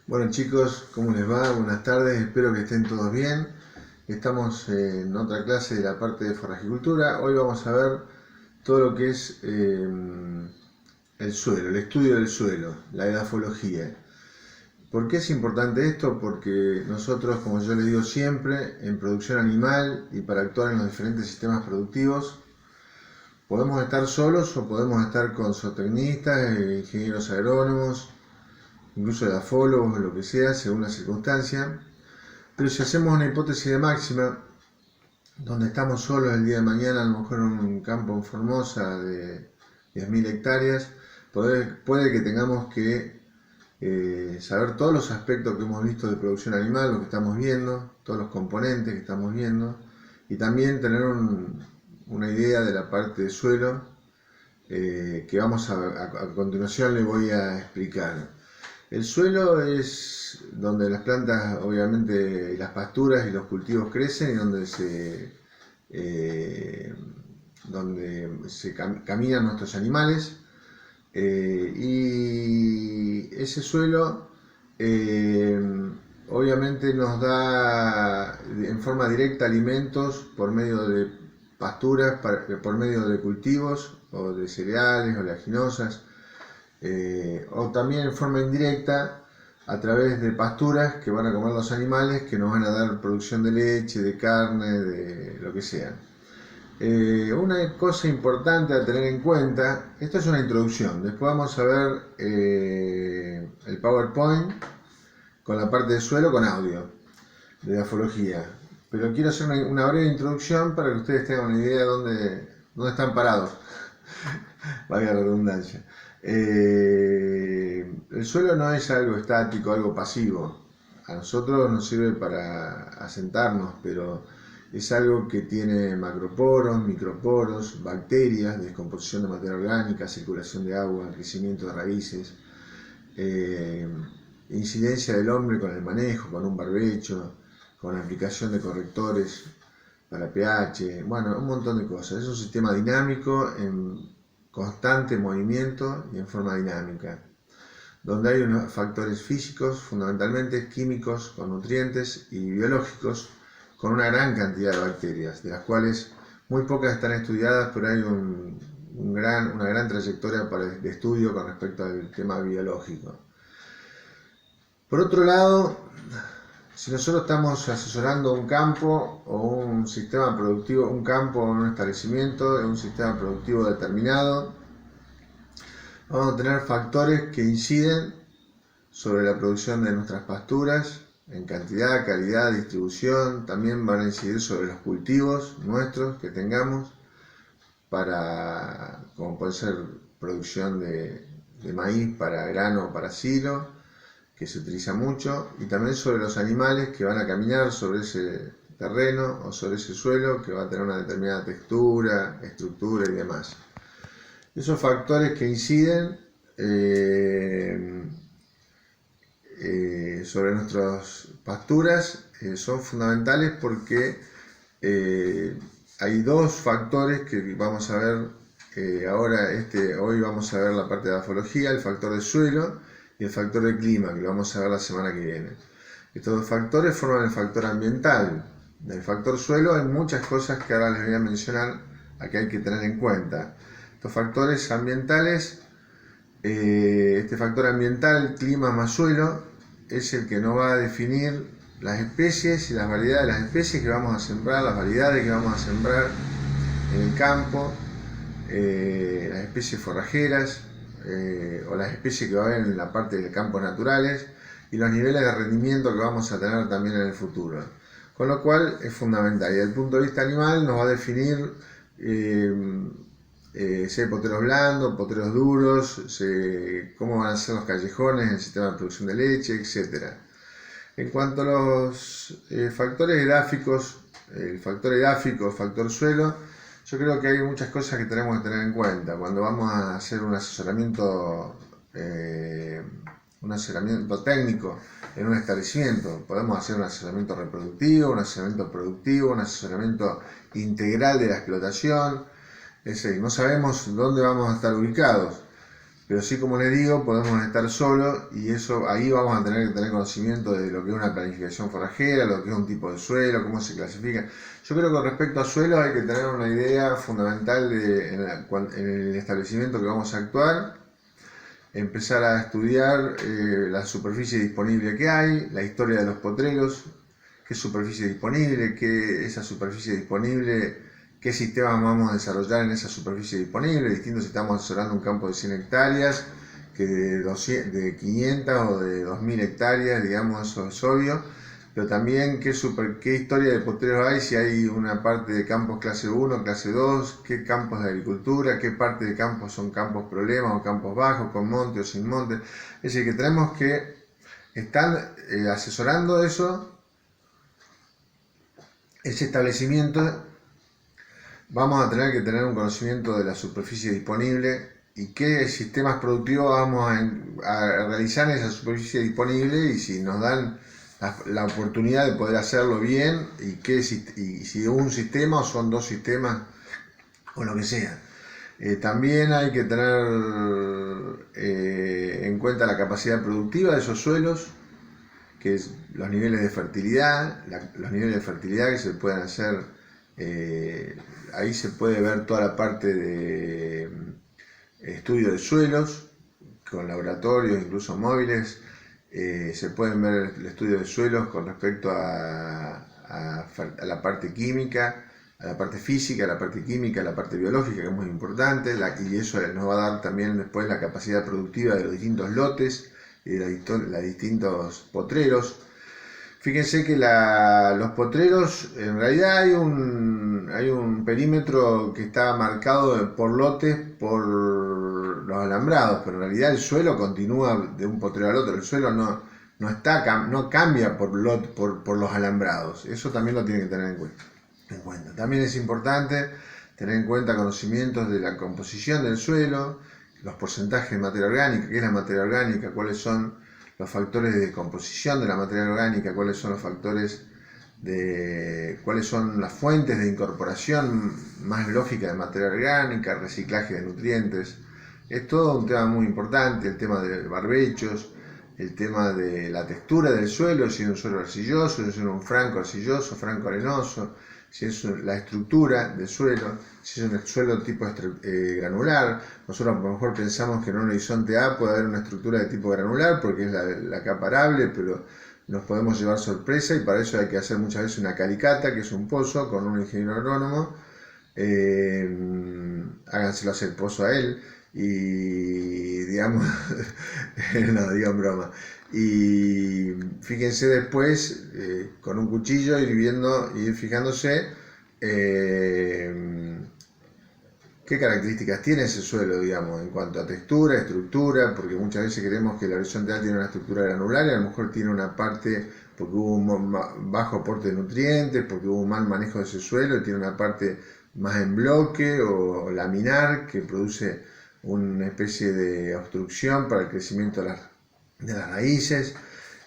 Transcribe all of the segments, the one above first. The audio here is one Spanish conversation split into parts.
Bueno chicos, ¿cómo les va? Buenas tardes, espero que estén todos bien. Estamos en otra clase de la parte de forrajicultura. Hoy vamos a ver todo lo que es el suelo, el estudio del suelo, la edafología. ¿Por qué es importante esto? Porque nosotros, como yo les digo siempre, en producción animal y para actuar en los diferentes sistemas productivos, podemos estar solos o podemos estar con zootecnistas, ingenieros agrónomos, incluso edafólogos, lo que sea, según la circunstancia. Pero si hacemos una hipótesis de máxima, donde estamos solos el día de mañana, a lo mejor en un campo en Formosa de 10.000 hectáreas, puede que tengamos que saber todos los aspectos que hemos visto de producción animal, lo que estamos viendo, todos los componentes que estamos viendo, y también tener una idea de la parte de suelo que a continuación le voy a explicar. El suelo es donde las plantas, obviamente, las pasturas y los cultivos crecen y donde se caminan nuestros animales. Y ese suelo obviamente nos da en forma directa alimentos por medio de pasturas, por medio de cultivos o de cereales, oleaginosas, o también en forma indirecta a través de pasturas que van a comer los animales, que nos van a dar producción de leche, de carne, de lo que sea. Una cosa importante a tener en cuenta, esto es una introducción, después vamos a ver el PowerPoint con la parte de suelo con audio, de edafología. Pero quiero hacer una breve introducción para que ustedes tengan una idea de dónde están parados, valga la redundancia. El suelo no es algo estático, algo pasivo. A nosotros nos sirve para asentarnos, pero es algo que tiene macroporos, microporos, bacterias, descomposición de materia orgánica, circulación de agua, crecimiento de raíces, incidencia del hombre con el manejo, con un barbecho, con la aplicación de correctores para pH, bueno, un montón de cosas. Es un sistema dinámico en constante movimiento y en forma dinámica, donde hay unos factores físicos, fundamentalmente químicos con nutrientes, y biológicos con una gran cantidad de bacterias, de las cuales muy pocas están estudiadas, pero hay una gran trayectoria de estudio con respecto al tema biológico. Por otro lado, si nosotros estamos asesorando un campo o un sistema productivo, un campo o un establecimiento, un sistema productivo determinado, vamos a tener factores que inciden sobre la producción de nuestras pasturas en cantidad, calidad, distribución. También van a incidir sobre los cultivos nuestros que tengamos, como puede ser producción de maíz para grano o para silo, que se utiliza mucho, y también sobre los animales que van a caminar sobre ese terreno o sobre ese suelo, que va a tener una determinada textura, estructura y demás. Esos factores que inciden sobre nuestras pasturas son fundamentales porque hay dos factores que vamos a ver hoy vamos a ver la parte de edafología, el factor de suelo y el factor de clima, que lo vamos a ver la semana que viene. Estos dos factores forman el factor ambiental. Del factor suelo hay muchas cosas que ahora les voy a mencionar que hay que tener en cuenta. Estos factores ambientales, este factor ambiental, clima más suelo, es el que nos va a definir las especies y las variedades de las especies que vamos a sembrar, las variedades que vamos a sembrar en el campo, las especies forrajeras o las especies que va a haber en la parte de campos naturales, y los niveles de rendimiento que vamos a tener también en el futuro. Con lo cual es fundamental. Y desde el punto de vista animal nos va a definir si hay poteros blandos, poteros duros, cómo van a ser los callejones en el sistema de producción de leche, etc. En cuanto a los factores edáficos, el factor edáfico, factor suelo, yo creo que hay muchas cosas que tenemos que tener en cuenta cuando vamos a hacer un asesoramiento técnico en un establecimiento. Podemos hacer un asesoramiento reproductivo, un asesoramiento productivo, un asesoramiento integral de la explotación. Es decir, no sabemos dónde vamos a estar ubicados, pero sí, como les digo, podemos estar solos y eso ahí vamos a tener que tener conocimiento de lo que es una planificación forrajera, lo que es un tipo de suelo, cómo se clasifica. Yo creo que con respecto a suelos hay que tener una idea fundamental en el establecimiento que vamos a actuar, empezar a estudiar la superficie disponible que hay, la historia de los potreros, qué superficie disponible, qué esa superficie disponible, qué sistemas vamos a desarrollar en esa superficie disponible, distinto si estamos asesorando un campo de 100 hectáreas, que de 500 o de 2000 hectáreas, digamos, eso es obvio, pero también qué historia de potreros hay, si hay una parte de campos clase 1, clase 2, qué campos de agricultura, qué parte de campos son campos problemas o campos bajos, con monte o sin monte. Es decir, que tenemos que estar asesorando eso, ese establecimiento. Vamos a tener que tener un conocimiento de la superficie disponible y qué sistemas productivos vamos a realizar en esa superficie disponible y si nos dan la oportunidad de poder hacerlo bien y si un sistema o son dos sistemas o lo que sea. También hay que tener en cuenta la capacidad productiva de esos suelos, que es los niveles de fertilidad, que se pueden hacer. Ahí se puede ver toda la parte de estudio de suelos con laboratorios, incluso móviles. Se pueden ver el estudio de suelos con respecto a la parte química, a la parte física, a la parte química, a la parte biológica, que es muy importante, y eso nos va a dar también después la capacidad productiva de los distintos lotes y de los distintos potreros. Fíjense que los potreros, en realidad hay un perímetro que está marcado por lotes por los alambrados, pero en realidad el suelo continúa de un potrero al otro. El suelo no cambia por los alambrados. Eso también lo tienen que tener en cuenta. También es importante tener en cuenta conocimientos de la composición del suelo, los porcentajes de materia orgánica, qué es la materia orgánica, cuáles son los factores de composición de la materia orgánica, cuáles son las fuentes de incorporación más lógica de materia orgánica, reciclaje de nutrientes. Es todo un tema muy importante, el tema de barbechos, el tema de la textura del suelo, si es un suelo arcilloso, si es un franco arcilloso, franco arenoso, si es la estructura del suelo, si es un suelo tipo granular. Nosotros a lo mejor pensamos que en un horizonte A puede haber una estructura de tipo granular porque es la capa arable, pero nos podemos llevar sorpresa y para eso hay que hacer muchas veces una calicata, que es un pozo, con un ingeniero agrónomo. Háganselo hacer pozo a él y digamos, no digan broma. Y fíjense después con un cuchillo ir fijándose qué características tiene ese suelo, digamos, en cuanto a textura, estructura, porque muchas veces creemos que el horizontal tiene una estructura granular y a lo mejor tiene una parte porque hubo un bajo aporte de nutrientes, porque hubo un mal manejo de ese suelo, y tiene una parte más en bloque o laminar que produce una especie de obstrucción para el crecimiento de las raíces.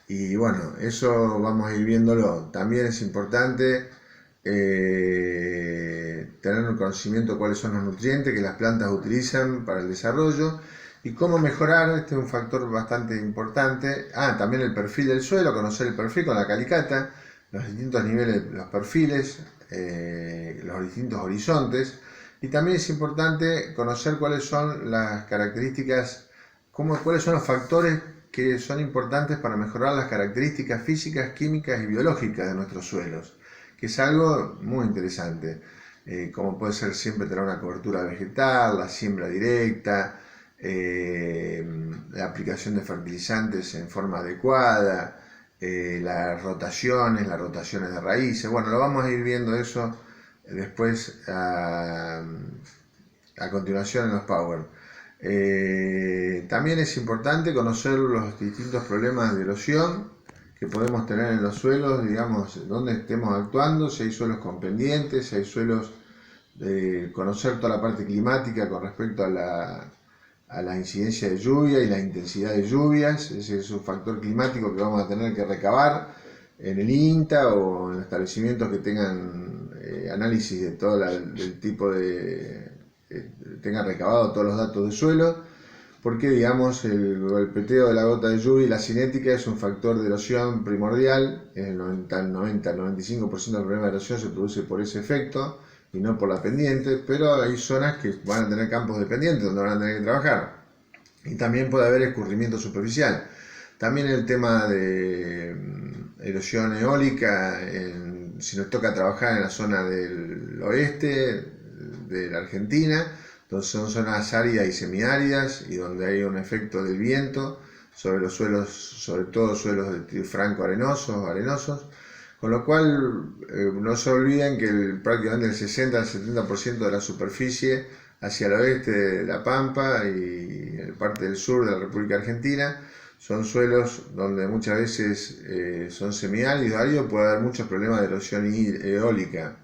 Y bueno, eso vamos a ir viéndolo. También es importante tener un conocimiento de cuáles son los nutrientes que las plantas utilizan para el desarrollo y cómo mejorar. Este es un factor bastante importante. También el perfil del suelo, conocer el perfil con la calicata, los distintos niveles, los perfiles, los distintos horizontes. Y también es importante conocer cuáles son las características, cuáles son los factores que son importantes para mejorar las características físicas, químicas y biológicas de nuestros suelos, que es algo muy interesante, como puede ser siempre tener una cobertura vegetal, la siembra directa, la aplicación de fertilizantes en forma adecuada, las rotaciones de raíces. Bueno, lo vamos a ir viendo eso después a continuación en los Power. También es importante conocer los distintos problemas de erosión que podemos tener en los suelos, digamos, donde estemos actuando, si hay suelos con pendientes, si hay suelos, conocer toda la parte climática con respecto a la incidencia de lluvia y la intensidad de lluvias. Ese es un factor climático que vamos a tener que recabar en el INTA o en establecimientos que tengan análisis de todo el tipo de tengan recabado todos los datos de suelo. porque digamos el golpeteo de la gota de lluvia y la cinética es un factor de erosión primordial. El 90-95% del problema de erosión se produce por ese efecto y no por la pendiente, pero hay zonas que van a tener campos de pendiente donde van a tener que trabajar, y también puede haber escurrimiento superficial. También el tema de erosión eólica, si nos toca trabajar en la zona del oeste de la Argentina, entonces son zonas áridas y semiáridas y donde hay un efecto del viento sobre los suelos, sobre todo suelos de franco arenosos, con lo cual no se olviden que prácticamente el 60 al 70% de la superficie hacia el oeste de La Pampa y en parte del sur de la República Argentina son suelos donde muchas veces son semiáridos, áridos, puede haber muchos problemas de erosión eólica.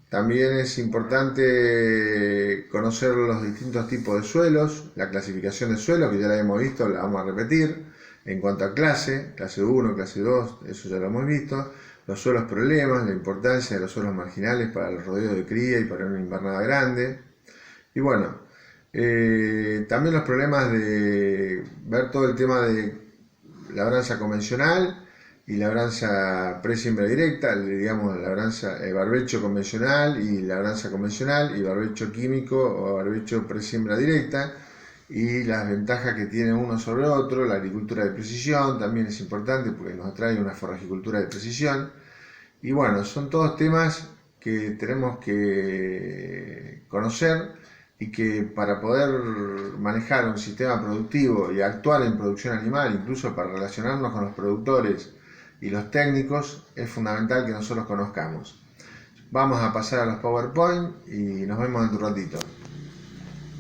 También es importante conocer los distintos tipos de suelos, la clasificación de suelos, que ya la hemos visto, la vamos a repetir. En cuanto a clase 1, clase 2, eso ya lo hemos visto. Los suelos problemas, la importancia de los suelos marginales para el rodeo de cría y para una invernada grande. Y bueno, también los problemas de ver todo el tema de labranza convencional y labranza pre-siembra directa, digamos labranza, barbecho convencional y labranza convencional y barbecho químico o barbecho pre-siembra directa, y las ventajas que tiene uno sobre otro. La agricultura de precisión también es importante porque nos trae una forrajicultura de precisión. Y bueno, son todos temas que tenemos que conocer y que para poder manejar un sistema productivo y actuar en producción animal, incluso para relacionarnos con los productores y los técnicos, es fundamental que nosotros conozcamos. Vamos a pasar a los PowerPoint y nos vemos en un ratito.